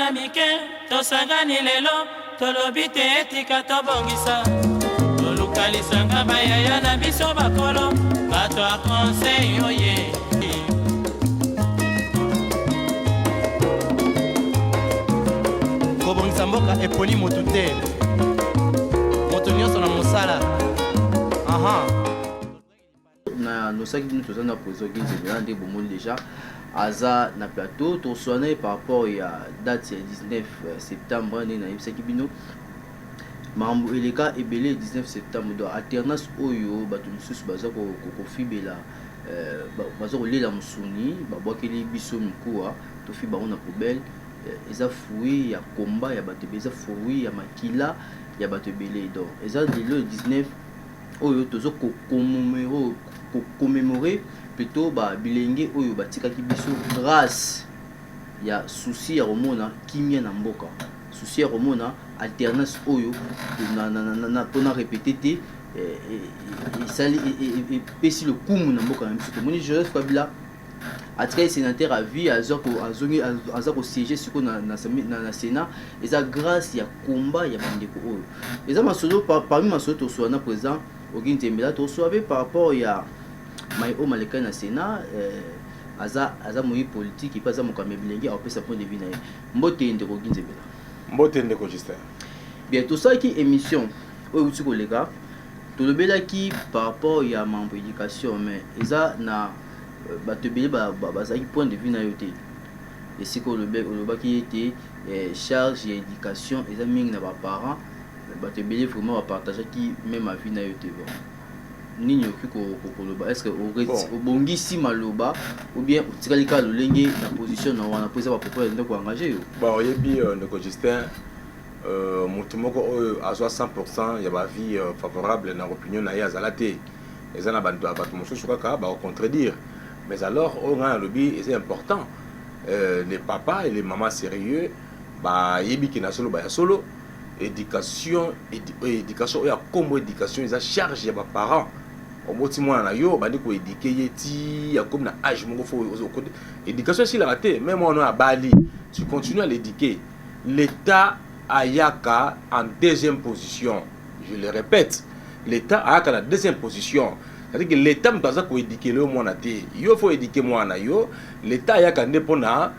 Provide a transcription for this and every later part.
na mike tosangani lelo tolobi te etika tobongisa tolukalisanga bayaya na biso bakolo bato a conseil oye kobongisa mboka eponi motu te moto nyonso na mosala na nosaki bino toza na président Kinzebela nde bomoni déjà aza na plateau toswana par rapport ya date ya 19 septembre nde nayebisaki bino makambo eleka ebele 19 septembre donc alternance oyo bato mosusu baza kofibela baza kolela mosuni babwakeli biso mikuwa tofi bango na poubelle eza fruit ya komba ya bato ebele eza fruit ya makila ya bato ebele donc eza lelo 19 oyo tozo commémorer plutôt bilenge oyo batikaki biso grâce ya souci ya komona kimia na mboka souci ya komona alternance oyo mpona répété te esali epesi lokumu na mboka na biso tomoni Joseph Kabila atikali sénateur à vie aza kosiéger sikoyo na sénat eza grâce ya komba ya bandeko oyo eza masolo parmi masolo toswa na président Okinzebela toswa pe par rapport ya mai o maleka na sénat aza moyi politique epa aza mokambi bilenge apesa point de vue na ye mbote ndeko Okinzebela mbote ndeko Justin bien tosalaki émission oyo euti koleka tolobelaki par rapport ya mambo éducation mais eza na bato ebele bazalaki point de vue na yo te esika olobaki ete charge ya éducation eza mingi na baparent bato ebele vraiment bapartageaki même avis na yo te bon nini oki koloba est-ce que obongisi maloba ou bien otikali kaka lolenge na position na wana po eza bapropos ndeko engagé yo bon oyebi ndeko Justin motu moko oyo azwa 100% ya bavi favorable na opinion na ye azala te eza na bato mosusu kaka bakocontredire mais alors oyo ngai nalobi eza important les papas et les mamans sérieux bayebiki na solo baya solo éducation oyo akombo éducation eza charge ya baparent omoti mwana na yo bandi koéduke ye ti akomi na age moko fo éducation esilaka te même mwana oyo abali tu continues à l'éduquer l'état ayaka en deuxième position je le répète l'état ayaka na deuxième position c'est-à-dire que l'état moto aza koéduke le mwana te yo fo éduke mwana yo l'état ayaka nde mpona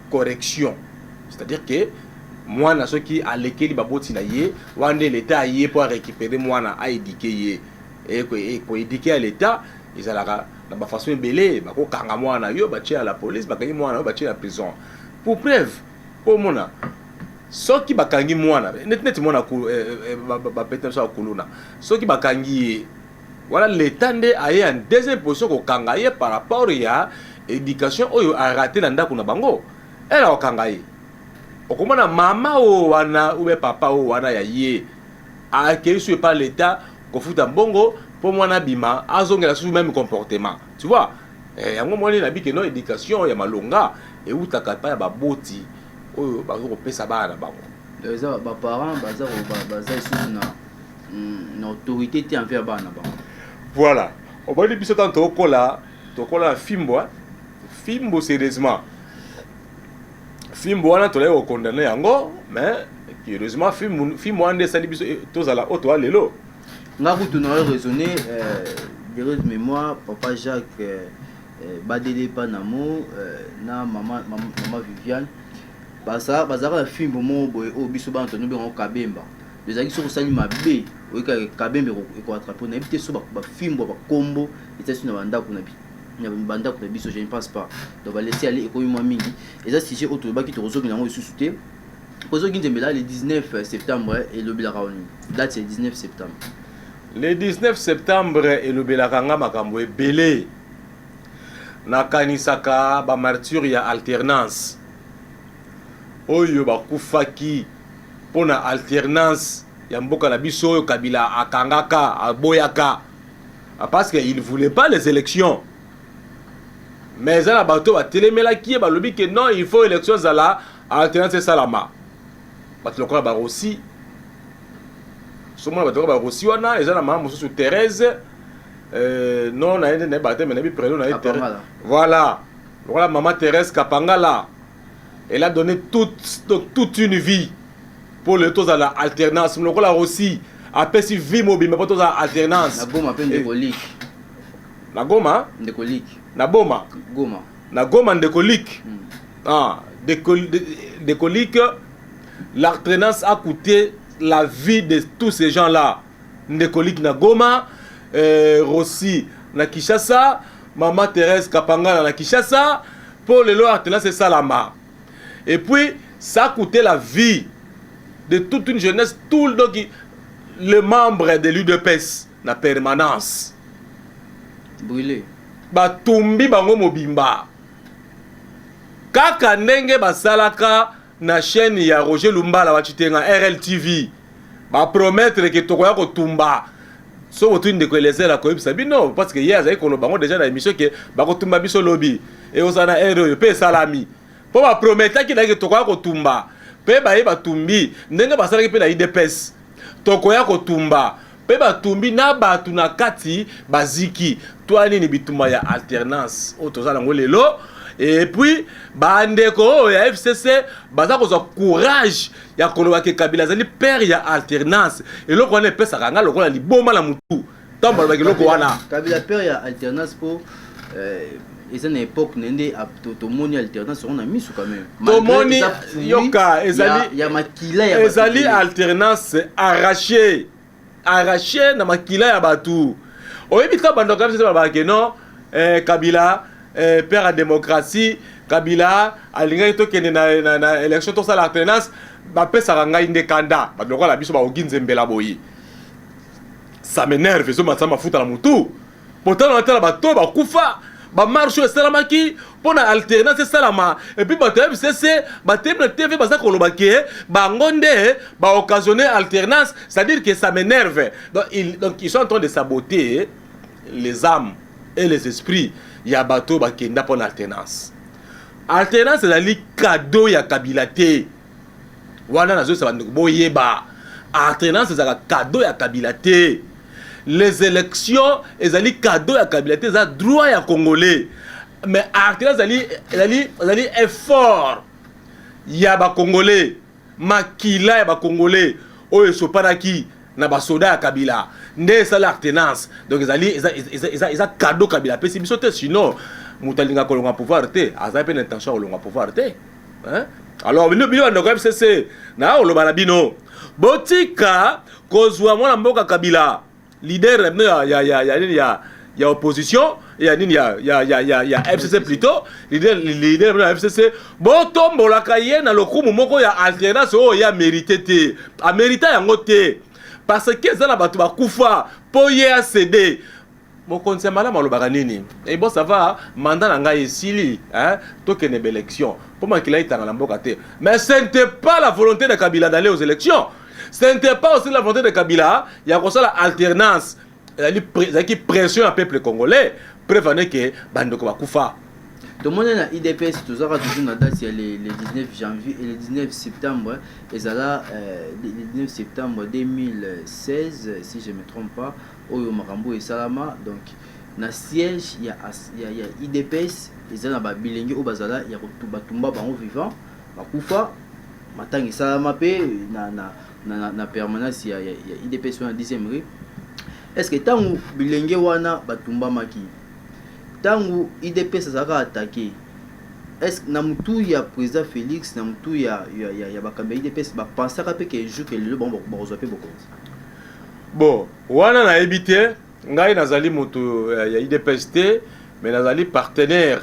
correction c'est-à-dire que mwana soki alekeli baboti na ye wande l'état aye po récupérer mwana aéduke ye koéduke ya l'état ezalaka na bafaçon ebele bakokanga mwana yo batie à la police bakangi mwana yo batie na prison pour preuve po mona soki bakangi mwana neti mwana bapete so akuluna soki bakangi ye voilà l'état nde aye en deuxième position kokanga ye par rapport ya éducation oyo araté na ndako na bango ela okanga ye okomona mama o wana ube papa o wana ya ye akeli sur par l'état kofuta mbongo po mwana bima azongela sur même comportement tu vois yango moni na bike no éducation ya malonga e utaka pa ya baboti oyo bazo kopesa bana bango eza ba parents baza isusu na autorité te envers bana bango voilà on va dire biso tant tokola fimbo fimbo sérieusement fimbo wana tolai kokondamne yango mais heureusement fimbo wana nde esali biso tozala oyo toa lelo nga kutu na raisonné de mémoire papa Jacques badele panamo na mama Viviane bazalaka na fimbo moko boye oyo biso bana tono bengo kabemba ezalaki soki osali mabe oyika kabemba ekoatrape nayebi te so bafimbo bakombo etasi na bandako na biso je ne pense pas donc balesi aller ekomi mwa mingi eza sujet oyo tolobaki tokozokina yango lisusu te Okinzebela le 19 septembre elobelaka oni date ya 19 septembre le 19 septembre elobelaka nga makambo ebele nakanisaka bamartyre ya alternance oyo bakufaki mpona alternance ya mboka na biso oyo Kabila akangaka aboyaka parce qu'il ne voulait pas les élections mais eza na bato batelemelaki ye balobi ke non il faut élection ezala alternance esalama bato lokola barossi somona bato lokola barossi wana eza na mama mosusu Thérèse non na ye nde na ye bate me na yebi prénom na ye voilà lokola mama Thérèse Kapangala elle a donné toute une vie pour le taux à la alternance. Mais là aussi, après si vie mobile, mais pas taux à alternance. Na Goma pe ndekolique. Na Goma? Ndekolique. Na Boma? Goma. Na Goma ndekolique. Ah, ndekolique, l'alternance a coûté la vie de tous ces gens-là. Ndekolique na Goma, Rossi na Kinshasa, Maman Thérèse Kapanga na Kinshasa, pour le lot alternance c'est Salama. Et puis, ça a coûté la vie de toute une jeunesse, tout le membre de l'UDPS, la permanence. Brûlé. Batumbi bango mobimba. Kaka ndenge basalaka na chaîne ya Roger Lumbala wachitenga RLTV. Ba promettre que tokoya ko tumba. So otu ndeko elezela ko yebisa bino parce que hier azali ko bango déjà na émission que ba ko tumba biso lobby et osana RO pe salami. Po ba promettre ki ndenge tokoya ko tumba. Pe ba yeba tumbi ndenge basalaki pe na IDPS. Tokoya ko tumba. Pe batumbi na batu na kati baziki twani ni bituma ya alternance otozala ngo lelo et puis bandeko ya FCC baza ko courage ya koloba ke Kabila zali père ya alternance et loko wana pesa kanga loko na liboma la mutu tambo ba loko wana Kabila père ya alternance pour et c'est une époque nende tomoni alternance on a mis sous quand même tomoni yoka ezali ya makila ya ezali alternance arraché na makila ya batu oyebika bando comme ça ba ke non Kabila père à démocratie Kabila alinga to kende na élection to sala alternance ba pesa ranga indekanda ba lokola biso ba oginze mbela boyi ça m'énerve zo matama futa la mutu pourtant on attend ba to ba kufa ba marche salamaki pour la alternance salama et puis ba FCC ba TV ba ça koloba ke ba ngonde ba occasionner alternance, c'est-à-dire que ça m'énerve. Donc ils sont en train de saboter les âmes et les esprits ya bato ba kenda pour l'alternance. Alternance c'est le cadeau ya Kabila te. Wana nazo ça ba boyeba. Alternance c'est un cadeau ya Kabila te. Les élections, ils ont cadeau à Kabila, ils ont droit à Congolais. Mais alternance, ils ont effort. Il y a des Congolais, Makila y a des Congolais, Oye Sopanaki, na soda à Kabila. N'est ça l'alternance. Donc ils ont cadeau à Kabila. Sinon, Moutalinga Kolonga pouvoir te, ils ont une intention Kolonga pouvoir te. Alors, nous avons un FCC, na Olobanabino. Botika, Kozwa Mwana Mboka Kabila. Leader il y a opposition il y a FCC plutôt leader de FCC botombo la kaye na lokumu moko ya alternance o ya mérité te a mérité yango te parce que ça na batu ba kufa po ye a cédé mon conseil mala malobaka nini et bon ça va mandat na ngai esili to kene élection pour moi qu'il a été dans la mboka te mais ce n'était pas la volonté de Kabila d'aller aux élections. Ce n'était pas aussi la volonté de Kabila, il y a comme ça l'alternance, qui pression un peuple congolais, prévenir que Bandoko va koufa. Tout le monde a IDPS, tout ça, toujours la date, c'est le 19 janvier et le 19 septembre, et ça là, le 19 septembre 2016, si je ne me trompe pas, au Marambo et Salama, donc, dans le siège, il y a IDPS, et ça, dans le bilingue au Bazala, il y a Batumba, Bango vivant, Bakoufa, Matangi Salama, na permanence ya IDPS na 10e rue. Est-ce que tangu bilenge wana batumba maki tangu IDPS saka attaqué, est-ce que na mutu ya président Félix na mutu ya bakamba IDPS ba pensaka pe que jour que le bon bazope beaucoup bon wana na ebité ngai nazali mutu ya IDPS te mais nazali partenaire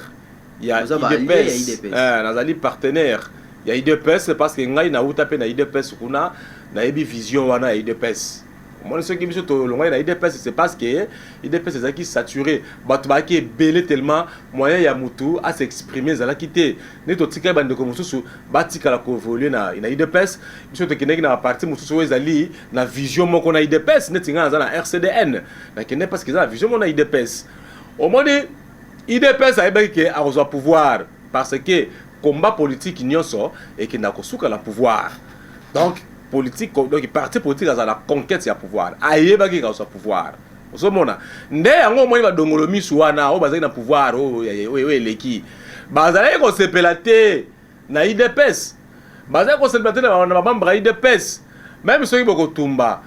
ya IDPS nazali partenaire ya IDPS parce que ngai na uta pe na IDPS kuna na ebi vision wana ya IDPS. Moi ce qui me surtout longa na IDPS c'est parce que IDPS est qui saturé bato ba ki belé tellement moyen ya mutu à s'exprimer zala kité ne to tika bande ko mususu batika la ko voler na IDPS surtout que na parti mususu ezali na vision moko na IDPS ne tinga na RCDN na kene parce que za vision mona IDPS au moins IDPS a ebe que a reçoit pouvoir parce que combat politique nyonso et qui n'a ko suka la pouvoir donc politique donc parti politique à la conquête ya pouvoir ayeba ki ka so pouvoir osomona nde yango mo ba dongolo misu wana o bazaki na pouvoir o eleki bazali ko sepela te na IDPS baza ko célibataire na membre IDPS même soki bokotumba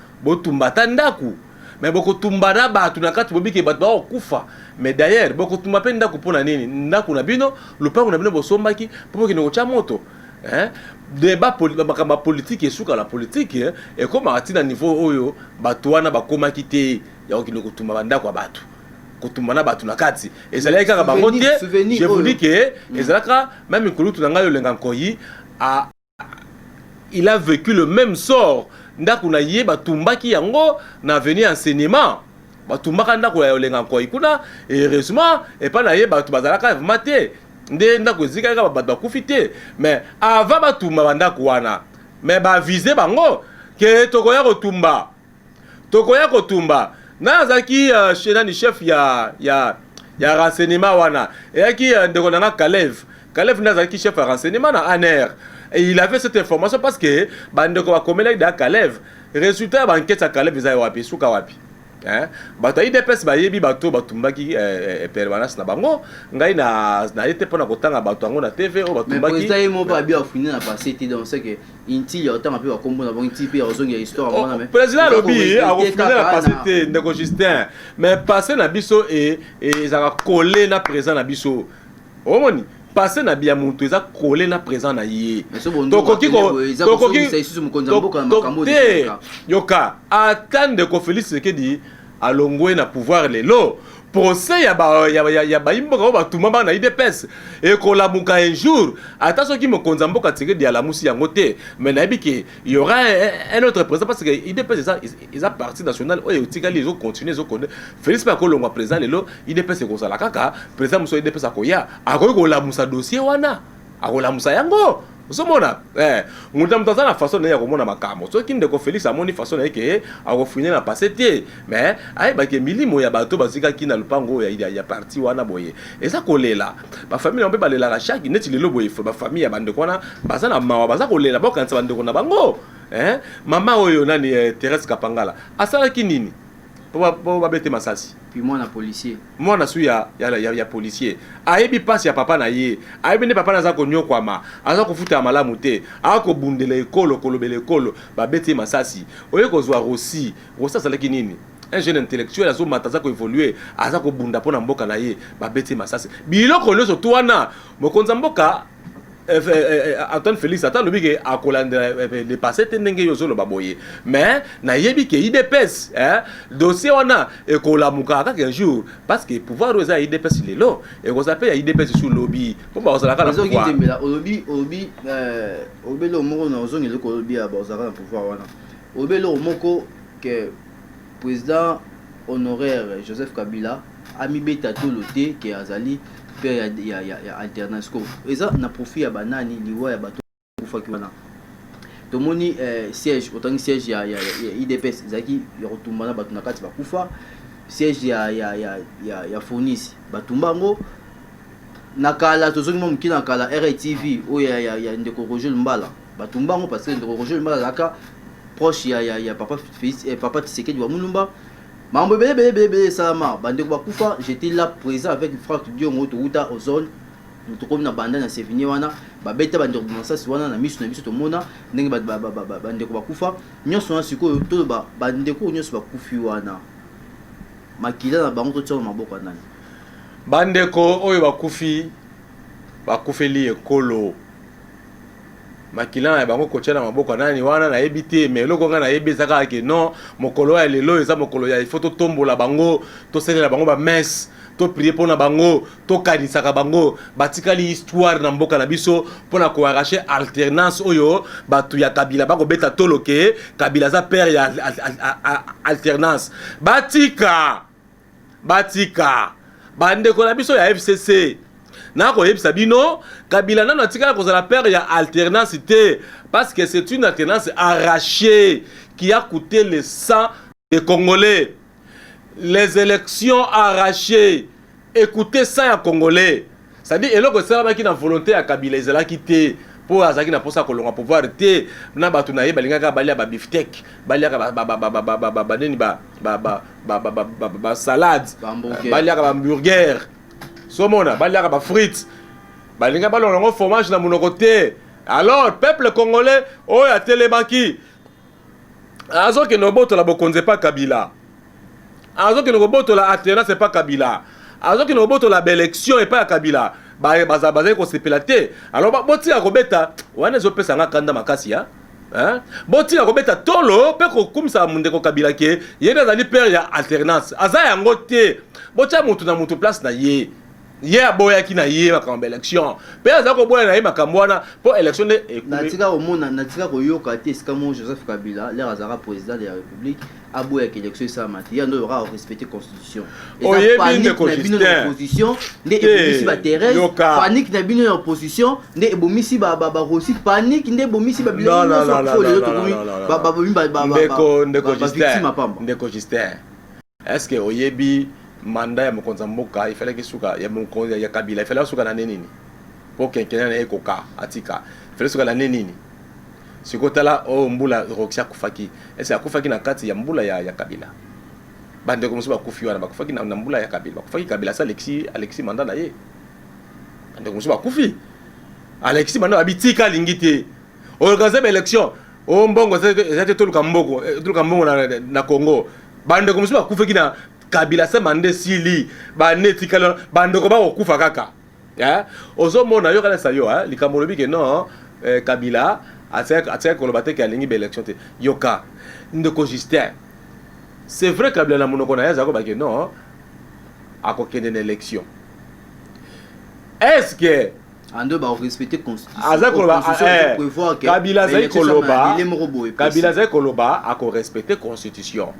ta ndako mais bokotumba na bato na kati bobike bato bakokufa mais d'ailleurs bokotumba mpe ndako mpona nini ndako na bino lupango na bino bosombaki mpo bokende kotya moto débat makambo ya politique esuka la politique ekomaka ntina niveau oyo bato wana bakomaki te ya kokende kotumba bandako ya bato kotumba na bato na kati ezalaki kaka bango te je vous dis que ezalaka même nkulutu na ngai olenga nkoyi il a vécu le même sort ndako na ye batumbaki yango na avenir enseignement batumbaka ndako ya olenga nkoyi kuna heureusement epa na ye bato bazalaka vraiment te nde ndako ezikaki bato bakufi te mais avant batumba bandako wana mais bavise bango ke tokoya kotumba na azalaki nani chef ya renseignement wana eyaki ndeko nanga Kalev nde azalaki chef ya renseignement na ANR. Et il avait cette information parce que bandeko bakomela da Kalev résultat ba enquête ya Kalev eza wapi suka wapi bato IDPS bayebi bato batumbaki permanence na bango ngai na yete pona kotanga bato yango na TV o batumbaki mais président yemo ba bien finir na passé te donc c'est que inti ya otanga pe ba kombo na bango inti pe ozongi ya histoire mona mais président lobi a finir na passé te ndeko Justin mais passé na biso et ezaka coller na présent na biso omoni passé na bia muntu eza collé na présent na ye tokoki yoka attendre ko Félix Tshisekedi alongwe na pouvoir lelo procès ya baimboka o batuma ba na IDPS et ko lamuka un jour ata soki mokonza mboka Tshisekedi ala musi yango te mais na biki il y aura un autre président parce que IDPS eza parti national o etikali zo continuer zo connaître Félix pa ko longwa président lelo IDPS ko sala kaka président muso IDPS akoya akoki ko lamusa dossier wana akolamusa yango osomona mutamutaza na façon ya komona makambo soki ndeko Félix amoni façon yake akofinir na passé te mais ay ba ke milimo ya bato bazika kina lupango ya parti wana boye eza kolela ba famille on peut balela la chaque neti lelo boye ba famille ya bandeko wana baza na mawa baza kolela bokanisa bandeko na bango mama oyo nani Thérèse Kapangala asala kinini po babete masasi puis moi na policier mwana su ya policier ayebi pasi ya papa na ye ayebi ne papa naza konyokwama aza kofuta malamu te akobundela ekolo kolobela ekolo babete masasi oye kozwa Rossi asalaki nini un jeune intellectuel azomata aza koévoluer aza kobunda mpona mboka na ye babete masasi biloko nyonso to wana mokonza mboka Antoine Félix ata lobi ke akolandela le passé te ndenge yo zolo baboye mais na yebi ke IDPS dossier wana ekolamuka kaka un jour parce que pouvoir oza IDPS lelo ekozape ya IDPS sur lobby po ba ozala kala pouvoir lobby lo moko na ozongela ko lobby ya ba ozala na pouvoir wana lobby lo moko que président honoraire Joseph Kabila ami beta tolo te ke azali il y a alternance ko eza na profit ya banani liwa ya bato kufaki wana to moni siège autant siège ya IDPS zaki ya kotumbana bato na kati bakufa siège ya fournisi batumbango na kala to zongi mumki na kala RTV o ya ndeko Roger Mbala batumbango parce que ndeko Roger Mbala laka proche ya papa fils papa Tshisekedi wa Mulumba mambo bele salama bande ko bakufa j'étais là présent avec frère Diongo to uta ozone to comme na banda na sevini wana ba beta bande ko masasi wana na misu to mona ndenge bande ko bakufa nyonso na siko to ba bande ko nyonso bakufi wana makila na bango to tsoma maboko nani bande ko oyo bakufeli ekolo makila ya bango kotia na maboko nani wana na ebite mais loko nga na ebezaka ke non mokolo ya lelo eza mokolo ya il faut to tombola bango to selela bango ba messe to prier pona bango to kanisaka bango batikali histoire na mboka na biso pona ko arracher alternance oyo batu ya Kabila bako beta toloke Kabila za père ya alternance batika bande ko na biso ya FCC Nako yebisa bino Kabila nano atika kozala père ya alternance te parce que c'est une alternance arrachée qui a coûté le sang des Congolais. Les élections arrachées écoutez ça à Congolais. C'est-à-dire eloko sala ki na volonté ya Kabila ezala quitté pour azaki na posa kolonga pouvoir te na batu na ye balingaka balia ba beefsteak balia ba neni ba salade balia ba hamburger somona balia ba frites balinga balongo fromage na monoko te. Alors peuple congolais oyo atelemaki azoki no boto la bokonze pas Kabila, azoki no boto la atena c'est pas Kabila, azoki no boto la élection et pas Kabila, baza ko sepela te. Alors boti ya kobeta wana zo pesa nga kanda makasi ya boti ya kobeta tolo pe ko kumisa munde ko Kabila ke yena zali père ya alternance aza yango te. Boti ya mutu na mutu place na ye aboyaki na ye makambo élection pe aza ko boya na ye makambo wana po élection de natika omona natika koyoka te esika mo Joseph Kabila l'air azara président de la République aboyaki élection ça matière ndo aura respecter constitution et panique na bino na opposition nde ebomisi ba Thérèse panique na bino na opposition nde ebomisi ba Rossi panique nde ebomisi ba biloko ndeko Justin est-ce que oyebi mandat ya mokonza mboka il fallait que suka ya mokonza ya Kabila il fallait suka na nini pour quelqu'un na ekoka atika il fallait suka na nini sikotala o mbula Roxia kufaki est-ce akufaki na kati ya mbula ya Kabila bande ko musuba kufi wana bakufaki na mbula ya Kabila bakufaki Kabila sa Alexis mandat na ye bande ko musuba kufi Alexis mandat abitika lingite organiser élection o mbongo zate toluka mbongo na Congo bande ko musuba kufaki na Kabila sa mande sili ba netikala bande ko ba okufa kaka ya ozo mona yo kala sayo likambo lobi ke non Kabila atia ko lobate ke alingi be élection te yoka ndeko Justin c'est vrai Kabila na monoko na yaza ko ba ke non akokende na élection est-ce que ando ba respecter constitution Kabila zai ko loba ako respecter constitution.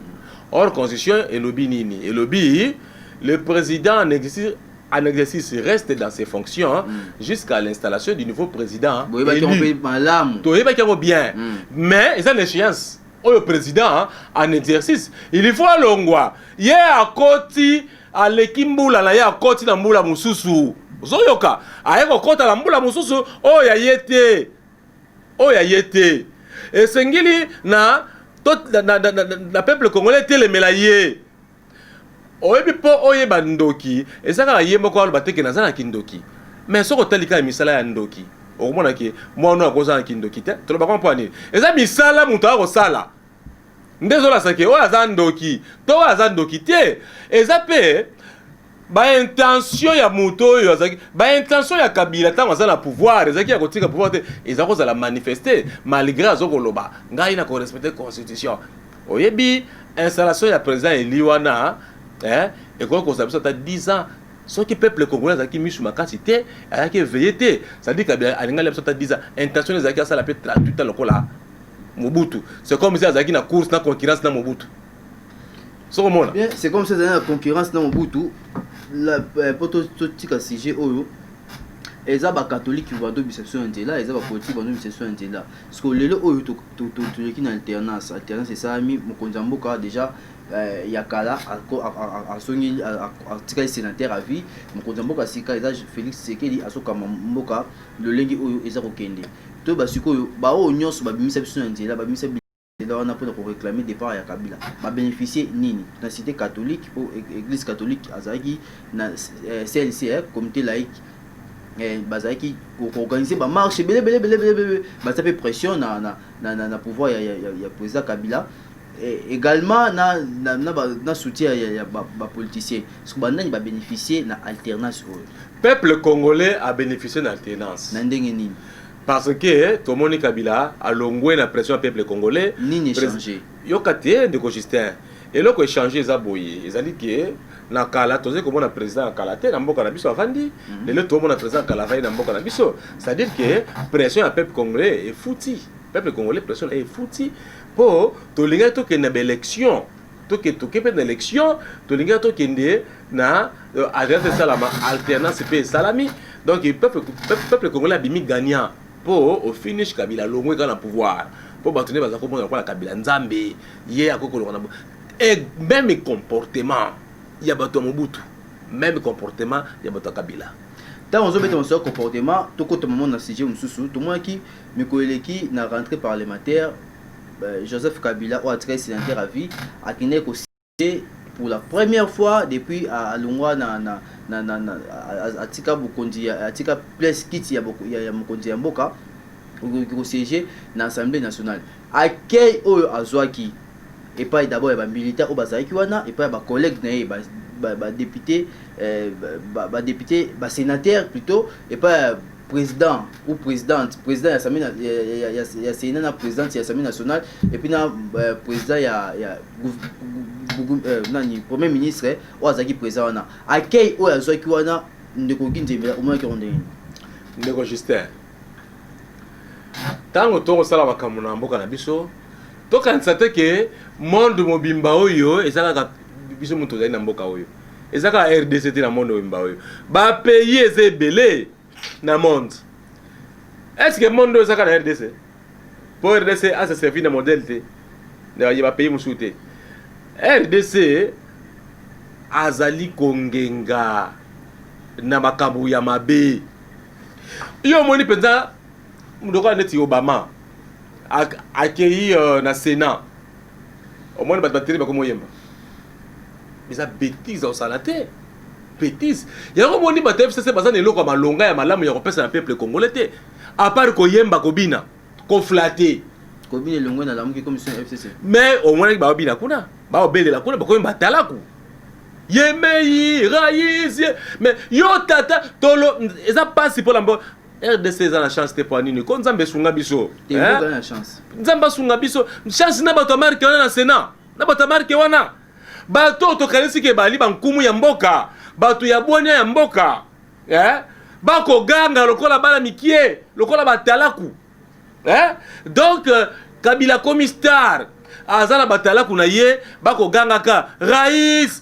Or, constitution est lobby nini. Et lobby, le président en exercice reste dans ses fonctions jusqu'à l'installation du nouveau président. Bien. Mais, il y a une échéance. Le président en exercice, il faut l'ongwa. Il y a un côté, à l'équimbula, il y a un côté dans Moula Moussousou. Zoyoka, a un côté dans Moula Moussousou, oh, ya yete. Oh, ya yete. Et Sengili, na peuple congolais telemela ye oyebi po oyeba ndoki ezaka ye moko alobate na zana kindoki mais soko talika misala ya ndoki okomona ke mwana akoza na kindoki te toloba kwa mpani eza misala mutu akosala ndezola sake oyo aza ndoki to aza ndoki te eza pe ba intention ya mutu oyo azaki ba intention ya Kabila tango aza na pouvoir ezaki ya kotika pouvoir te ezako za la manifester malgré azokoloba ngai na ko respecter constitution oyebi installation ya président Eliwana et ko ko sabisa ta 10 ans ce que peuple congolais azaki misu makasi te ayaki veillé te ça dit Kabila alinga le ta 10 ans intention ezaki ça la peut 38 ans lokola Mobutu c'est comme si azaki na course na concurrence na Mobutu. C'est comme si la concurrence dans Mobutu, la politique CG Oyo, les catholiques qui vont donner cette là, les politiques vont donner cette là. Parce que les Oyo, qui ont alternance, c'est ça, mon Konzamboka déjà, il y a Kala, à son sénateur à vie, mon Konzamboka, c'est Félix Sekeli, à son Kamamboka, le Lengi Oyo, et Zarokende. Tout bas, ce que, bah, on y a ce là, on a pour réclamer départ à Kabila. Va bénéficier nini la cité catholique ou église catholique azaki na CLC comité laïque bazaki pour organiser ba marche belé ba taper pression na pouvoir ya président Kabila et également na soutien ya ba politicien parce que bandani ba bénéficier na alternance. Peuple congolais a bénéficié d'alternance na ndenge nini parce que Tomoni Kabila a longoué la pression au peuple congolais. Ni échangé. Yokate de Justin. Et là, échangé les aboyés. Ils ont dit que na kala, tu sais comment le président a kalaté, na mboka na biso avandi. Et là, tout le monde a président kalavai na mboka na biso. C'est-à-dire que pression au peuple congolais est foutu. Peuple congolais pression est foutu. Pour to linga to que na élection. To que une élection, to linga to que na alliance salama alternance pe salami. Donc le peuple congolais a bimi gagnant. Pour au finish Kabila longwe quand le pouvoir pour bâtonner bazako pour la Kabila nzambe yé akoko longana et même comportement il y a bato Mobutu même comportement il y a bato Kabila tant on met dans comportement tout côté moment na sujet mususu tout moi qui me koeleki na rentrée parlementaire Joseph Kabila ou à très sénateur à vie a kiné ko pour la première fois depuis alongwa na atika bokondi atika place kiti ya mokonzi ya mboka au siège na Assemblée nationale. Accueil oyo azwaki et pas d'abord ba militaire au bazaki wana et pas ba collègue na ba député député ba sénateur plutôt et pas président ou présidente président ya Assemblée ya Sénat na présidente ya Assemblée nationale et puis na président ya nani premier ministre ou azaki président wana accueil oyo azwaki wana ndeko kinzembela au moins ki ondeni ndeko Justin tango tongo sala makambo na mboka na biso tokanisa te ke monde mobimba oyo ezalaka biso moto ozali na mboka oyo ezalaka RDC te na monde mobimba oyo bapays eza ebele na monde. Est-ce que le monde ezalaka na RDC po RDC asa servi na modèle te na bapays mosusu te. RDC azali kongenga na makambo ya mabe yo moni penza mudoko neti Obama accueilli na Sénat au moins bateli bakomo yemba mais bêtise au salate bêtise yango moni ba FCC bazana eloko malonga ya malamu ya kopesa na peuple congolais te à part ko yemba ko bina ko flatter ko bina longo na lamu ki commission FCC mais au moins ba bina kuna ba obelela kuna ba ko yemba talaku yemei raïs mais yo tata tolo eza passe pour la RDC eza na chance te po nini ko nzambe sunga biso na chance nzamba sunga biso chance na bato marke wana na Sénat na bato marke wana bato to kalisi ke bali bankumu ya mboka bato ya bonya ya mboka bako ganga lokola bala mikie lokola batalaku donc Kabila komi star azala batalaku na ye bako ganga ka raïs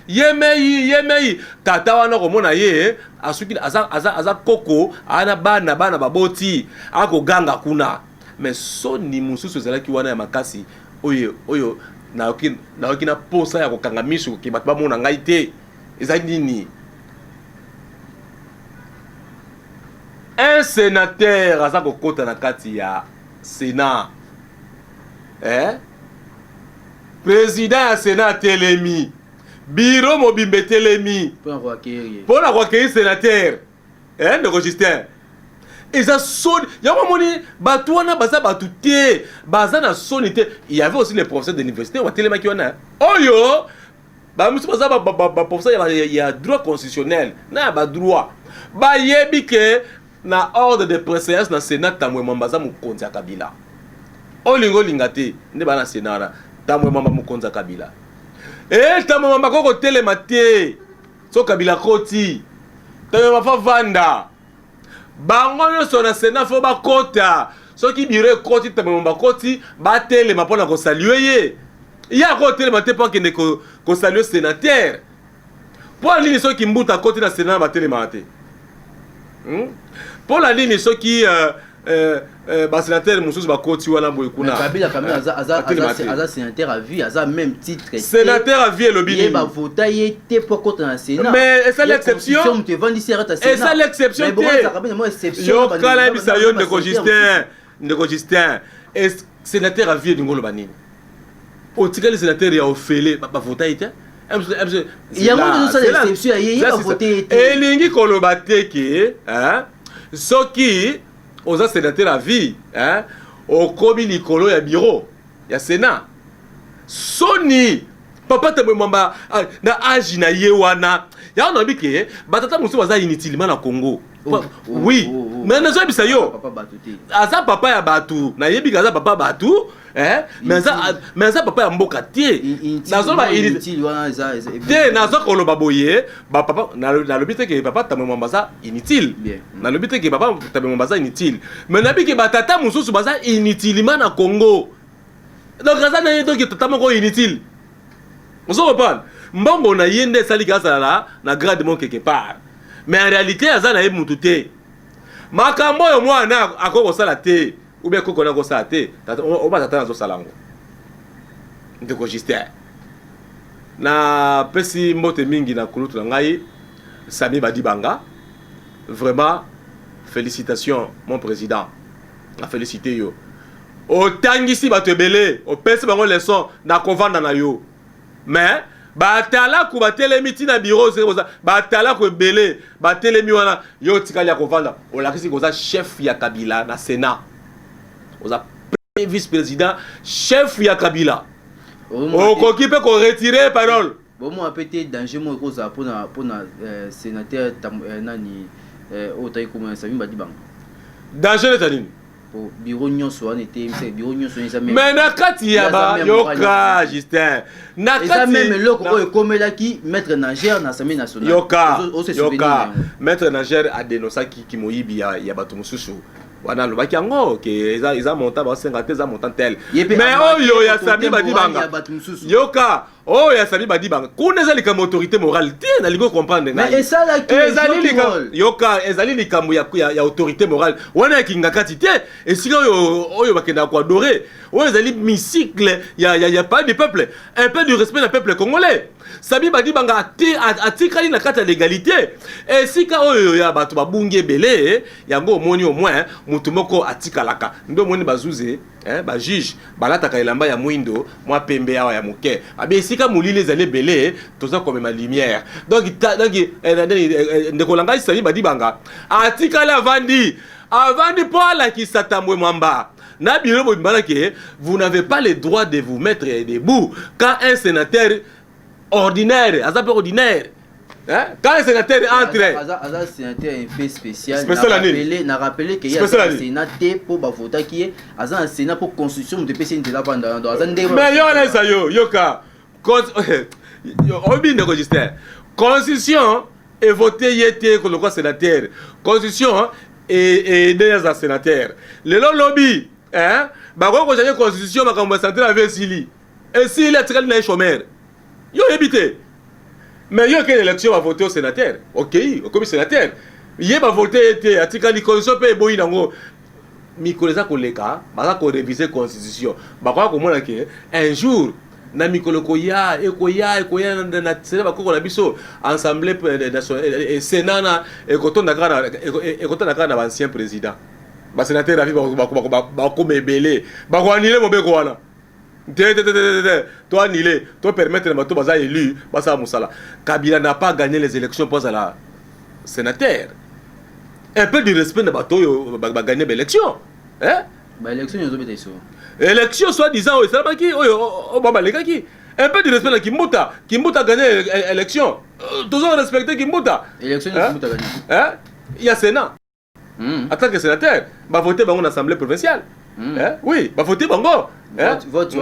yemei tata wana komona ye asuki aza koko ana bana baboti ako ganga kuna mais soni mususu ezalaki wana ya makasi oyo naoki na posa ya kokanga miso ke bato bamona ngai te eza nini un sénateur aza kokota na kati ya Sénat président ya Sénat telemi bureau mobimbe telemi pour la accueillir sénateur ndeko Justin eza soni yango moni bato wana baza bato te baza na soni te. Il y avait aussi les professeurs de l'université wa telemaki wana oyo ba musu baza ba professeur ya droit constitutionnel na ba droit ba yebi ke na ordre de préséance na Sénat tamwe mambaza mokonzi ya Kabila olingo lingate nde ba na Sénat tamwe mamba mokonzi ya Kabila tamwe mamba koko telema te so Kabila koti tamwe mafa vanda bango nyonso na Sénat fo bakota soki biro koti tamwe mamba koti ba telema pona ko saluer ye ya ko telema te po kende ko saluer sénateur po nini soki mbuta koti na Sénat ba telema te pour la ligne ceux qui sénateur mususu bakoti wana boy kuna Kabila aza sénateur à vie aza même titre sénateur à vie lobby il va voter était pour contre dans Sénat mais c'est l'exception et ça l'exception yo kala bisa yo ndeko Justin et sénateur à vie ngolo banini o tika les sénateurs ya ofele ba voter était il y a moins de ça l'exception il va voter elingi koloba teke soki oza sénateur à vie okomi likolo ya bureau ya Sénat soni papa tamwe mamba na agi na ye wana ya on bike batata musu baza inutilement na Congo oui mais nazo bisa yo aza papa ya batu na yebi kaza papa batu mais ça papa ya mboka tie nazo ba inutile wana te nazo koloba boye ba papa na lobite ke papa tamwe mamba za inutile na lobite ke papa tamwe mamba za inutile mais na bike batata mususu baza inutilement na Congo donc kaza na yedo ke tata moko inutile on se reprend mbongo na yende sali kaza na grade mon quelque part mais en réalité azana ye mutu te makambo yo mwana akoko sala te ou bien koko na ko sala te on va tata zo salango ndeko Justin na pesi mbote mingi na kulutu na ngai Sami Badibanga vraiment félicitations mon président na féliciter yo o tangisi bato ebele o pesi bango leçon na kovanda na yo mais batala ku batelemi tina bureau c'est ça batala ku belé batelemi wana yo tikali ya kovanda olakisi koza chef ya Kabila na Sénat oza premier vice-président chef ya Kabila okoki pe ko retirer parole bon moi peut-être danger moi koza pour sénateur nani otayi comme Sami Badibanga danger le tanine bureau nyonso wana était bureau nyonso eza même mais na kati ya ba yoka Justin na kati eza même loko oyo komelaki maître nageur na Assemblée nationale yoka maître nageur a dénoncé ki moyibi ya bato mosusu wana lobaki yango ke eza montant ba 50 eza montant tel mais oyo ya Sami Badibanga yoka oh ya Sami Badibanga kuna eza likambo autorité morale te na lingo comprendre ngai mais ezala ki yoka ezali likambo ya autorité morale wana kinga kati te esika oyo bakenda ko adorer oyo ezali mysticle ya pas du peuple un peu du respect du peuple congolais Sami Badibanga atikali na kati ya légalité esika oyo ya bato babungi ebele yango omoni au moins mutu moko atikalaka ndo omoni bazuze ba juge balataka elamba ya mwindo mwa pembe awa ya moke abe esika mulile ezali ebele toza komema lumière donc ndeko langai Sami Badibanga atikali avandi po alakisa tambwe mwamba na biro bobimbana ke vous n'avez pas le droit de vous mettre debout quand un sénateur ordinaire, azapé ordinaire. Hein? Quand un sénateur entre. Un sénateur un peu spécial. N'a rappelé qu'il y a un sénat pour voter qui est un sénat pour constitution de PC de la bande. Mais yoka. Constitution est votée hier pour le sénateur. Constitution est des sénateurs. Le lobby, hein? Bah quand j'ai une constitution, bah quand on va sentir avec Sili. Et s'il est très bien chômeur. Yo habité. Mais yo quelle élection va voter au sénateur. OK, comme sénateur. Il va voter était article de constitution pe boyi nango. Mi koleza koleka, ba ko réviser constitution. Ba kwa ko mona ke un jour na mikolo koya na tsela ba ko la biso assemblée nationale sénat na ekotonda kana ancien président. Ba sénateur avi ba ko mebele. Ba ko anile mobeko wana. Toi annulé, toi permettre que tu sois élu, Kabila n'a pas gagné les élections pour la sénateur. Un peu de respect de bateau, va gagner l'élection. Hein? Élection soi-disant, un peu de respect de Kimbuta. Kimbuta a gagné l'élection. Toujours respecter Kimbuta. Élection de Kimbuta a gagné. Il y a Sénat. En tant que sénateur, va voter dans une assemblée provinciale. Oui, va voter bango. Vote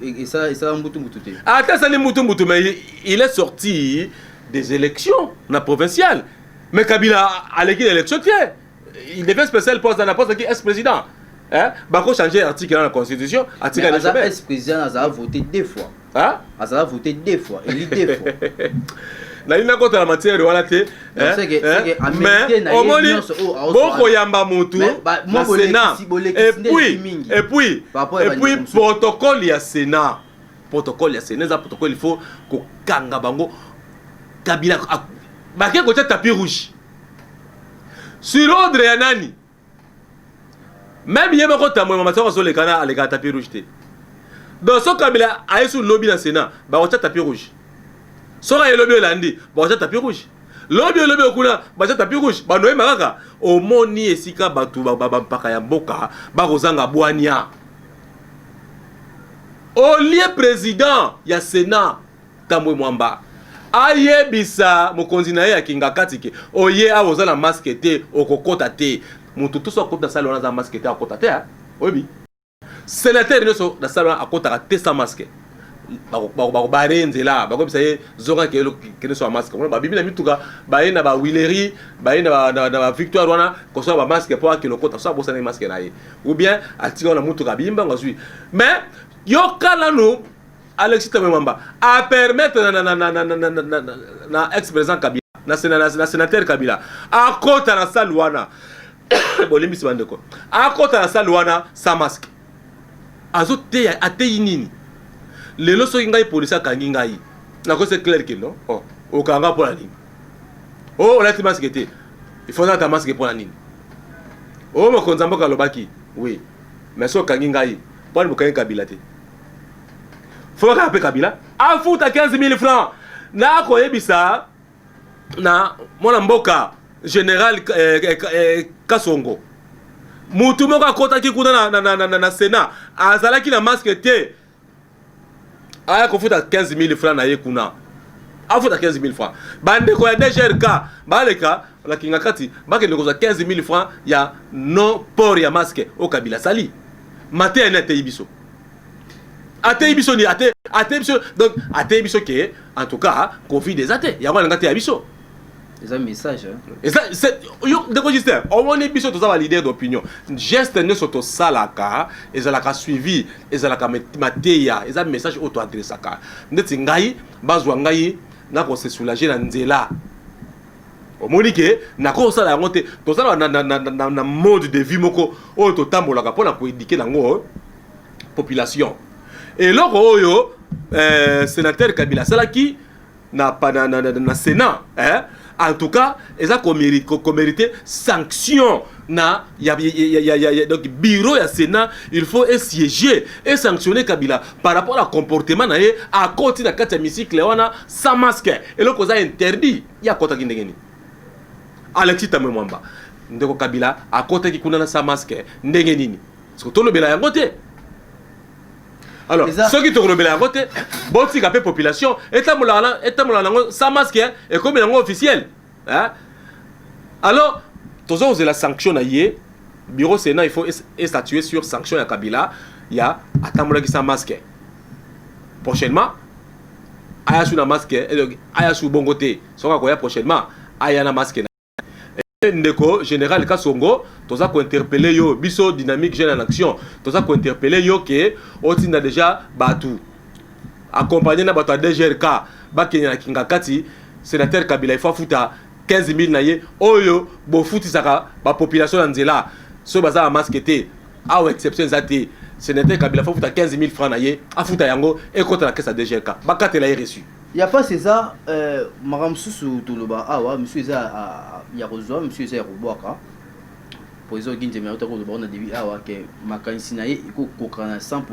et ça Mbutu. Attends, ça Mbutu, mais il est sorti des élections na provinciales. Mais Kabila a l'élection il devient spécial poste dans la poste qui est ex-président. Bako changer l'article dans la constitution, article ex-président a voté 2 fois. Hein? A voté 2 fois, il 2 fois. Na ina contre la matière wala te mais omoni boko yamba mutu na Sénat et puis protocole ya Sénat za protocole il faut ko kanga bango Kabila baké ko tapis rouge sur ordre ya nani même yeba ko tamwe mama so le kana ale ka tapis rouge te donc so Kabila a sur lobby na Sénat ba ko tapis rouge. Sora et lobby landi, bah j'ai tapis rouge. Lobby okuna, bah j'ai tapis rouge. Bah noé maraka. Au moni esika batu baka ya mboka, bah rozanga boania. Au lieu président ya Sénat, Tambwe Mwamba. Aye bisa mokonzi na ye ya kingakati ke. Oye a ozala masque te, okokota te. Mutu tout so kota salon na masque te akota te, obi. Sénateur nyoso na salon akota te sa masque. Barenze là bako bisaye zonga ke so masque ba bibi na mituka ba ina ba Willery ba ina ba Victoire wana ko so ba masque pour que le kota so bosa na masque na ye ou bien atika na mutuka bimba ngazui mais yo kala no Alexis Mwamba a permettre na ex-président Kabila na sénateur Kabila a kota na salle wana bolimbi sibandeko a kota na salle wana sa masque azote atei nini lelo so ngai polisa kangi ngai na ko c'est clair que non oh o kanga pour la ligne oh la masque te il faut ta masque pour la ligne oh mo konzambo ka lobaki oui mais so kangi ngai pour le Kabila te faut ka pe Kabila afuta 15 000 francs na koyebisa na mwana mboka général Kasongo mutu moko akotaki kuna na Sénat azalaki na masque te aya kofuta 15 000 francs na ye kuna afuta 15 000 francs bandeko ya DGRK baleka lakinga kati bakende koza 15 000 francs ya non port ya masque au Kabila sali mate ene te ibiso ate ibiso ni ate biso donc ate biso ke en tout cas Covid des ate ya wana ngate ya biso. C'est un message. Et ça, c'est de Justin. On est biso tous les leaders d'opinion. Geste ne soto salaka, et ça l'a suivi, et ça l'a mateya, et ça message auto adressé ka. Ndeti ngai, bazwa ngai, na ko se soulager na nzela. O monike, na ko sala yango te, to sala na mode de vie moko o to tambolaka pona ko éduquer nango population. Et loko oyo sénateur Kabila salaki na Sénat, hein? En tout cas, ils ont mérité sanction. Donc, bureau et Sénat, il faut siéger et sanctionner Kabila par rapport au comportement à côté de la carte hémicycle sans masque. Et là, ils ont interdit. Il y a côté qui Alexis Tamemwamba. Ndeko Kabila à côté qui kuna sans masque. Ndengenini. Surtout le bela yangote. Alors, ceux qui te rebellent à côté, bon, si la population, et sans masque, et comme il est officiel. Hein? Alors, tous vous avez la sanction, bureau Sénat, il faut statuer sur sanction à Kabila, il y a Atamoula qui sans masque. Prochainement, Aya sous la masque, Aya sous bon côté, prochainement, Aya na masque. Ndeko général Kasongo toza ko interpeller yo biso dynamique jeune en action toza ko interpeller yo ke otinda déjà batu accompagné na batu DGRK ba kenya kinga kati sénateur Kabila il faut futa 15 000 na ye oyo bo futi saka ba population nzela so baza masque te a exception zati sénateur Kabila faut futa 15 000 francs na ye afuta yango et contre la caisse DGRK ba kate la reçu. Il n'y a pas ça, Madame Soussou Touloba, monsieur Eza Yarozoa, monsieur Eza Yaroboaka, pour les organes de mérite, on a dit que ma cansinaye, il faut qu'on ait 100%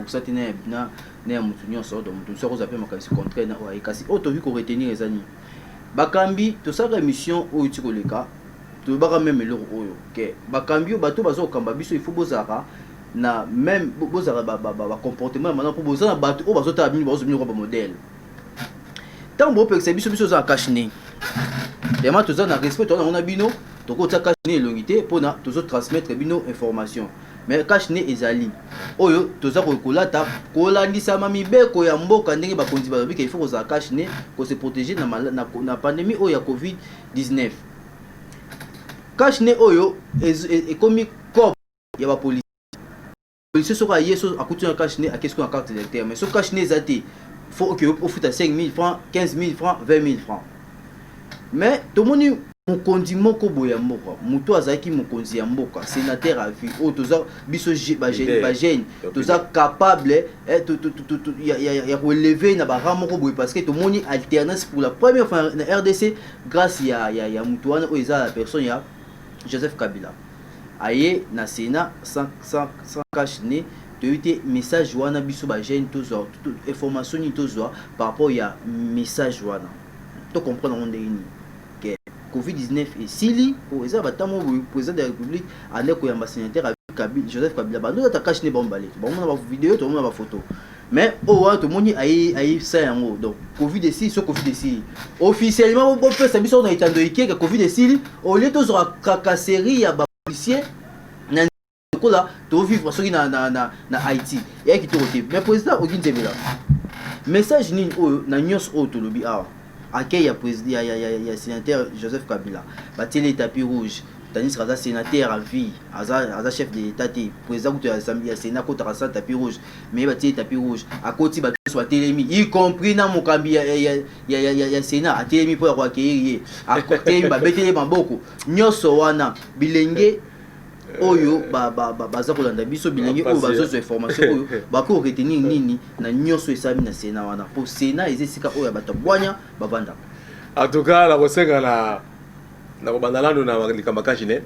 de moutonnion sort, donc tout ça, on appelle ma cansi contraire, et kasi, auto vu qu'on retenir les années. Bakambi, tout ça, la mission au Tikoleka, tout le même le oyo, que Bakambi, bateau, bazo, Kambabiso, il faut bozara, na même bozara, comportement, maintenant pour bozara, bateau, bazo, tabini, bazo, modèle. Tant que vous avez des choses à cacher, et moi, tout ça, on a respect, on a bino, donc on a caché l'unité pour transmettre bino information. Mais cacher les alliés. Oyo, tout ça, on a dit ça, mami, beko, ya mboka, ndenge ba konti ba il faut qu'on a caché, qu'on se protéger dans la pandémie, oyo, COVID-19. Cacher oyo, est comme corps, il y a la police. La police sera yeso, à côté de cacher, à qu'est-ce qu'on a carte d'électeur, mais ce cacher les athées. Il faut que vous fassiez 5 000 francs, 15 000 francs, 20 000 francs. Mais tout le monde mon condiment ko ya mboka, muto azaki mon condiment mboka, sénateur à vie, oh tous ça biso ba jeune, tous ça capable ya relever na ba ramo ko boy parce que tout le monde alternance pour la première fois na RDC grâce ya muto wana o eza la personne ya Joseph Kabila. Aye na Sénat sans cache né de message wana biso ba jeune tous information ni tous par rapport ya message wana to comprendre on est que COVID-19 et sili pour ça batamo président de la République ane ko yamba sénateur avec Kabila Joseph Kabila ba no ta cache ne bombalé bon on a ba vidéo to on a ba photo mais oh wa to moni ayi ça yango donc COVID-19 so COVID-19 officiellement on peut ça biso na itando ike que COVID-19 au lieu to zo kakasserie ya ba policier là tu vivre ce qui na Haïti et qui te retrouve mais président Ogin Zebela message ni na nyos o to lobi a akay ya président ya sénateur Joseph Kabila ba télé tapis rouge tandis que sénateur à vie aza chef de l'état président de l'Assemblée ya sénat ko ta tapis rouge mais ba télé tapis rouge à côté ba soit télémi y compris na mokambi ya sénat a télémi pour accueillir à côté ba betele maboko nyoso wana bilenge oyo baza kolanda biso bilenge oyo bazozo information oyo bako retenir nini na nyonso esami na Sénat wana pour Sénat ezesika oyo bato bwanya bavanda. En tout cas la kosenga na kobandalano na likamba kashine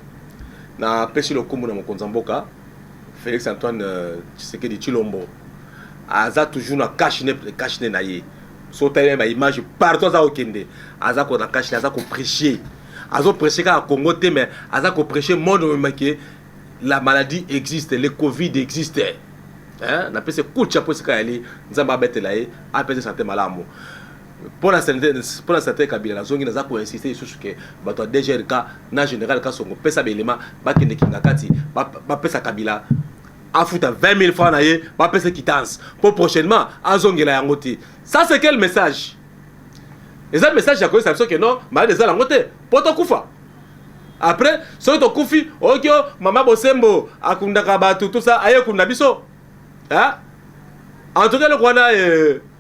na pesi lokumu na mokonzi mboka Félix Antoine Tshisekedi Tshilombo aza toujours na kashine na ye sauter ma image partout ça au Kende azako na cache azako prêcher azo prêcher ka Congo te mais azako prêcher monde que la maladie existe, le Covid existe. Hein, na pese kucha po sika ali nzamba betela e a pese santé malamu. Pour la santé Kabila la zongi naza ko insister sur que bato DGRK na général ka songo pesa belema ba kende kinga kati ba pesa Kabila afuta 20 000 francs na ye ba pesa quittance pour prochainement azongela yango te. Ça c'est quel message? Et ça message ya ko ça que non malade za lango te poto kufa. Après soki to kufi okyo mama bosembo akundaka batu tout ça aye kunda biso. Hein? En tout cas le Rwanda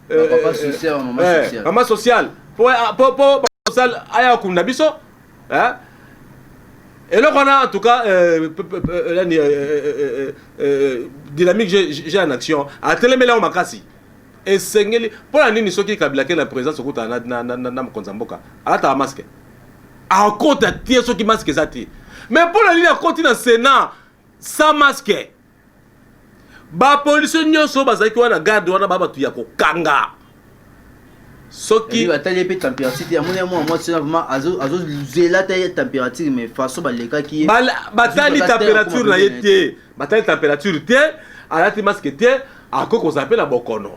papa social, maman social. Maman social. Pour social aya kunda biso. Hein? Et le Rwanda en tout cas dynamique j'ai en action. A telemela o makasi. Et sengeli pour la nini soki Kabila ke la présence okuta na Konzamboka. Ala ta masque. A compte à tirer ceux qui masquent ça. Mais pour la ligne à continuer dans le Sénat sans masque. Ba police nyonso bazaki wana garde wana baba tu ya ko kanga. Soki batali pe température ya moi c'est vraiment azo zela ta température mais façon ba leka ki batali température na yete. Batali température te, alati masque te, akoko s'appelle la bokono.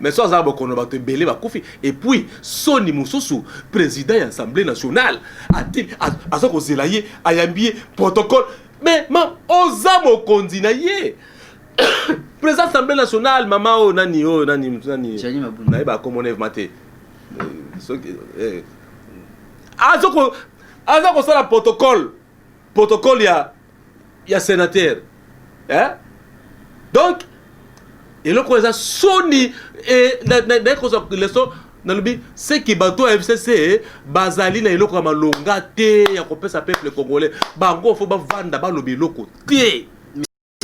Mais soit ça bokono ba te belé ba kufi et puis Soni Mususu président de l'Assemblée nationale a-t-il azoko zelaye ayambi protocole mais mam ozamo kondinaye président de l'Assemblée nationale maman o nani na ba comme on est maté azoko ça la protocole ya sénateur hein donc et le quoi Sony et ce qui bateau FCC bazali na eloko ya malonga te ya kopesa peuple congolais bango fo ba vanda ba lobi loko te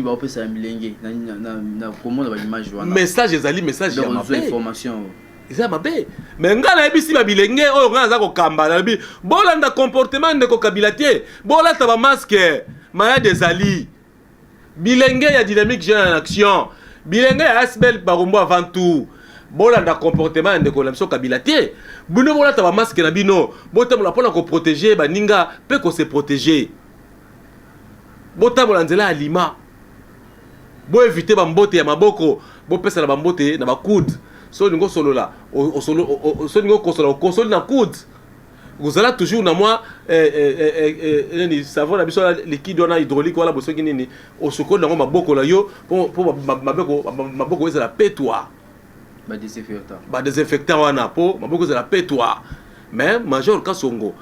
ba opesa milenge na comment ba image wana message ezali message ya mabe information eza mabe mais ngana ebisi ba bilenge oyo ngana za ko kamba na bi bolanda comportement ndeko Kabila te bolata ba masque malade ezali bilenge ya dynamique jeune en action bilenge ya asbel barombo avant tout bolanda comportement ndeko la biso Kabila te bino bolata ba masque na bino botamola pona ko protéger baninga pe ko se protéger botamola nzela alima bo éviter ba mbote ya maboko bo pesa na ba mbote na ba coude so ningo solola so ningo kosola kosoli na coude vous allez toujours na moi ni savon na biso liquide na hydraulique wala bosoki nini osoko na maboko la yo pour maboko ezala petwa ba désinfectant wana po maboko ezala petwa mais major Kasongo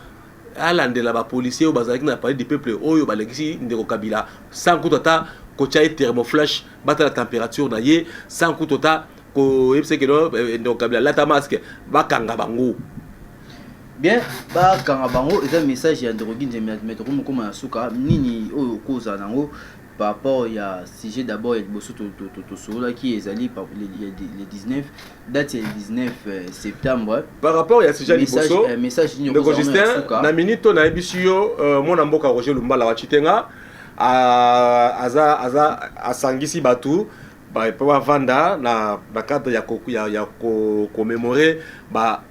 alandela ba policier o bazaki na parler du peuple oyo balengisi ndeko Kabila sans kutata ko chai thermoflash bata la température na ye sans kutata ko yebse ke ndeko Kabila lata masque bakanga bango. Bien, bah quand bango et un message ya ndrogi nzemia mettre comme na suka nini oyo koza nango par rapport ya sujet d'abord et bosso to solo qui ezali par le 19 date le 19 septembre par rapport ya sujet bosso message ni ko Justin na minute na ebisio mona mboka Roger Lumbala wa Chitenga aza asangisi batu ba pa vanda na cadre ya commémorer ba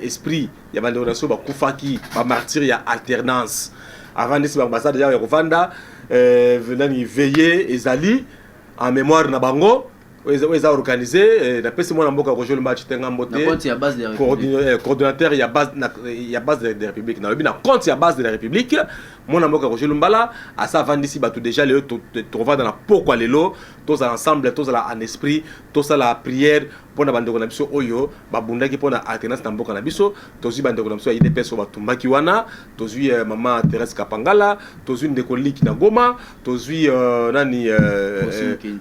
esprit ya bande nation ba kufaki ba martyr ya alternance avant de se ambassade ya Rwanda venant y veiller ezali en mémoire na bango eza organisé na pesi mona mboka Roger Lumba Chitenga Mbote coordinateur ya base de la République na lobi na compte ya base de la République mona mboka Roger Lumbala asa vandisi batu déjà le trouva dans la pourquoi lelo tous ensemble tous en esprit tous la prière pour na bandeko na biso oyo babundaki pour na alternance na mboka na biso tozi bandeko na biso ya IDPS batumbaki wana tozi maman Thérèse Kapangala tozi ndeko Liki na Goma tozi nani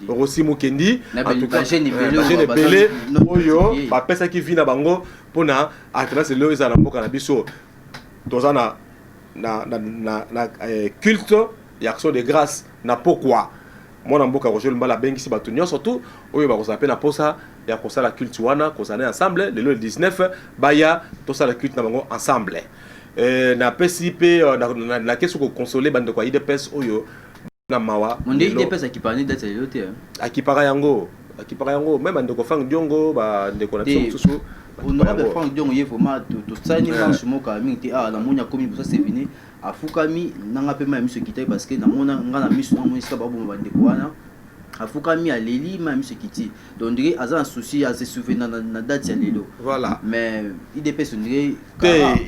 Rossi Mukendi en tout cas jeune belé oyo ba pesa ki vina bango pour na alternance le za na mboka na biso tozana na culte et action de grâce na pourquoi moi mboka Roger Lumbala bengisi batu nyonso surtout oyo ba kosa pe na posa ya kosa la culte wana kozana ensemble le 19 baya to ça la culte na bango ensemble na PCP na kesu ko consoler bande ko IDPS oyo na mawa monde IDPS akipani date yote akipara yango qui par exemple même ndeko Frank Diongo ba ndeko na biso honorable Frank Diongo ye format to tsani marche moka mingi ah na monya komi bosa c'est venu afukami nanga pe ma miso kitai parce que na mona ngana miso na monika ba bo bandeko wana afukami aleli ma miso kiti donc dirait azan souci à se souvenir na date ya lelo voilà mais IDPS on dirait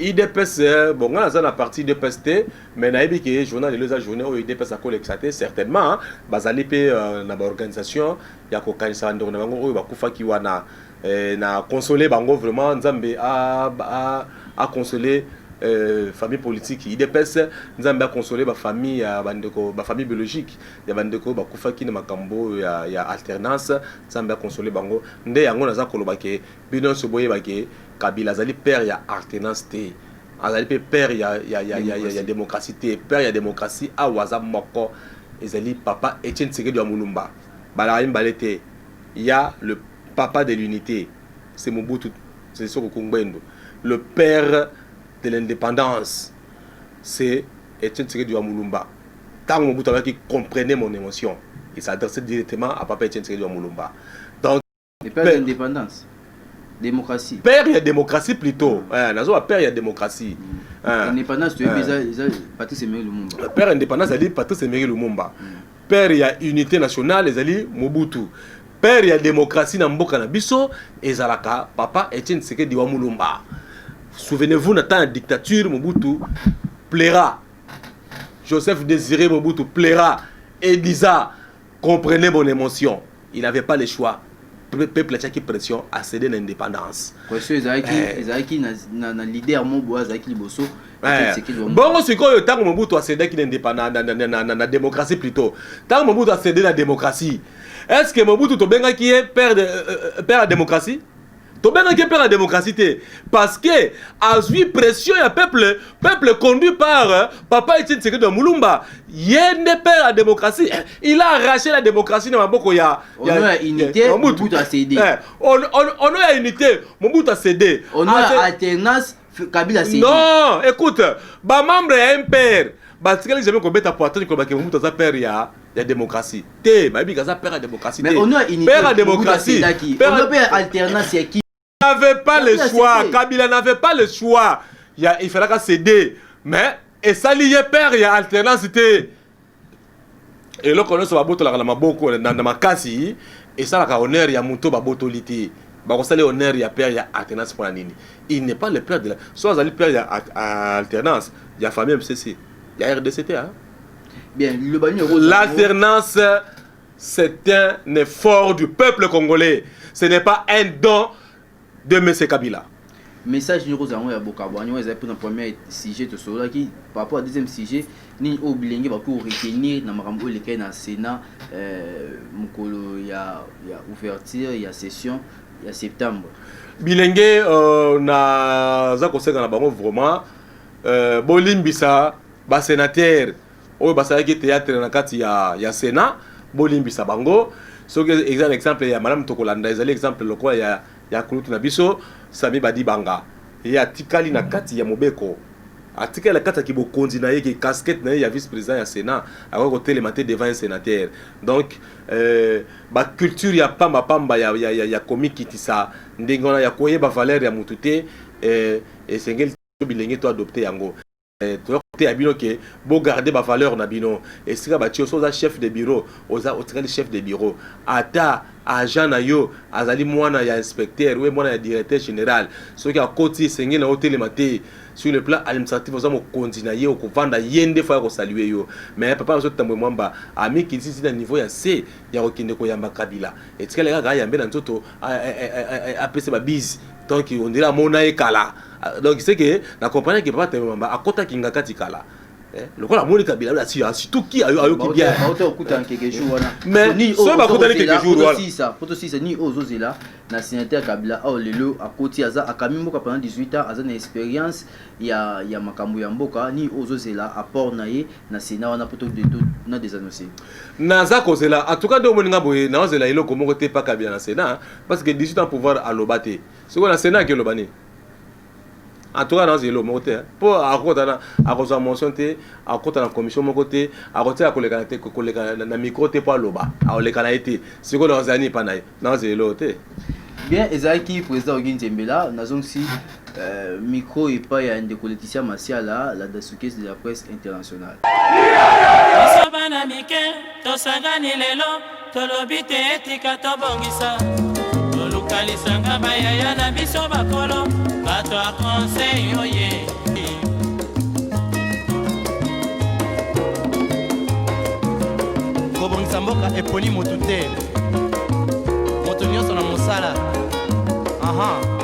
IDPS bon ngana za na partie de PST mais na ebiki journal les journée au IDPS a collecté certainement bazali pe na ba organisation ya ko kanisa ndoko na bango oyo bakufa ki wana na consoler bango vraiment nzambe a consoler famille politique IDPS nzambe a consoler ba famille ya bandeko ba famille biologique ya bandeko bakufa ki na makambo ya alternance nzambe a consoler bango nde yango naza koloba ke bino so boye bake Kabila azali père ya alternance te azali pe père ya démocratie te père ya démocratie a waza moko ezali papa Etienne Tshisekedi wa Mulumba bala imbalete il y a le papa de l'unité, c'est Mobutu, c'est Soko Kungwendo. Le père de l'indépendance, c'est Etienne Tshisekedi wa Mulumba. Tant Mobutu qui comprenait mon émotion, il s'adressait directement à papa Etienne Tshisekedi wa Mulumba. Donc, le père de l'indépendance, démocratie. Père et démocratie plutôt. Nazo père et démocratie. Indépendance, tu es Patrice Emery Lumumba. Père indépendance, c'est Patrice Emery Lumumba. Père et unité nationale, c'est Mobutu. Père ya démocratie na mboka na biso ezalaka papa Etienne Tshisekedi wa Mulumba. Souvenez-vous na temps de dictature Mobutu plaira. Joseph Désiré Mobutu plaira. Elisa comprenez mon émotion. Il n'avait pas le choix. Peuple a qui pression à céder l'indépendance. Question ezaki na leader mobo ezaki liboso. Bon c'est quoi le temps Mobutu a cédé qui l'indépendance na démocratie plutôt. Tant Mobutu a cédé la démocratie. Est-ce que Mobutu Tobenga qui est père de la démocratie? Tobenga qui est père de la démocratie parce que a eu pression ya peuple conduit par papa Etienne Tshisekedi wa Mulumba. Yende père de la démocratie. Il a arraché la démocratie dans maboko ya unité Mobutu a cédé. On a unité Mobutu a cédé. On a alternance Kabila a cédé. Non, écoute, ba membre ya un père. Parce que les gens qui ont été poitrine comme que Mobutu a père ya démocratie. Mabi kaza père à démocratie. Mais on a unité père à démocratie. On a père alternance qui n'avait pas le choix. Kabila n'avait pas le choix. Il fallait qu'à céder. Mais et ça lié père il y a alternance et là qu'on a sur la botte la maboko dans ma kasi et ça la honneur il y a monto baboto liti. Bah on sait honneur il y a père il y a alternance pour la nini. Il n'est pas le père de la soit ali père il y a alternance, il y a famille MCC, il y a RDCT hein. Bien, l'alternance, c'est un effort du peuple congolais. Ce n'est pas un don de M. Kabila. Message nous avons à Bokabo. Nous avons pour le premier sujet de cela qui, par rapport au deuxième sujet, nous avons obligé pour retenir dans le Sénat, il y a ouverture, il y a session, il y a septembre. Bilingue, na zakoseka na bango vraiment bolimbisa ba sénateur oyo basalaki théâtre na kati ya Sénat bolimbisa bango soki exemple ya madame Tokolanda ezali exemple lokola ya kulutu na biso Sami Badibanga ya tikali na kati ya Mobeko atikali na kati ya kibokonzi na ye casquette na ye ya vice-président ya Sénat ako télématé devant un sénateur donc ba culture ya pamba ya comique kitisa ndengona ya koyeba valeur ya mutute et sengeli bilenge to adopter yango tu côté à bino que beau garder ma valeur na bino et si ba tio soza chef de bureau oza otikali chef de bureau ata agent na yo azali mwana ya inspecteur ou mwana ya directeur général ce qui a côté sengeli na hôtel maté sur le plan administratif oza mo continuer au vendre yende fa ko saluer yo mais papa ozo tambo mwamba ami qui dit na niveau ya C ya okinde ko yamba Kabila et tikali ga yambe na nzoto a pese ba bise donc on dirait mona ekala donc c'est que la compagnie qui papa temba akota kinga katikala le quoi la moni Kabila la si surtout qui ayo ki bien mais ni so ba kutani quelques jours voilà ça photo si ni ozozela na sénateur Kabila au lelo akoti aza akamimboka pendant 18 ans aza na expérience ya makambo ya mboka ni ozozela apport na ye na Sénat wana poto de na des annoncés naza kozela en tout cas de moninga boye na ozela ilo ko moko te pa Kabila na Sénat parce que 18 ans pouvoir à lobate c'est quoi na Sénat que lobani en tout cas dans zelo moko te po akota akozwa mention te akota na commission moko te akota koleka na micro te po aloba aoleka na ete sikoyo ozani pa na ye dans zelo te bien ezalaki président Ogi Nzembela nazongisi micro epai ya ndeko Laetitia Masiala la dasukies de la presse internationale biso bana mike tosangani lelo tolobi te etika tobongisa tolukalisanga bayaya na biso bakolo bato ya conseil oye kobongisa mboka eponi motu te moto nyonso na mosala aha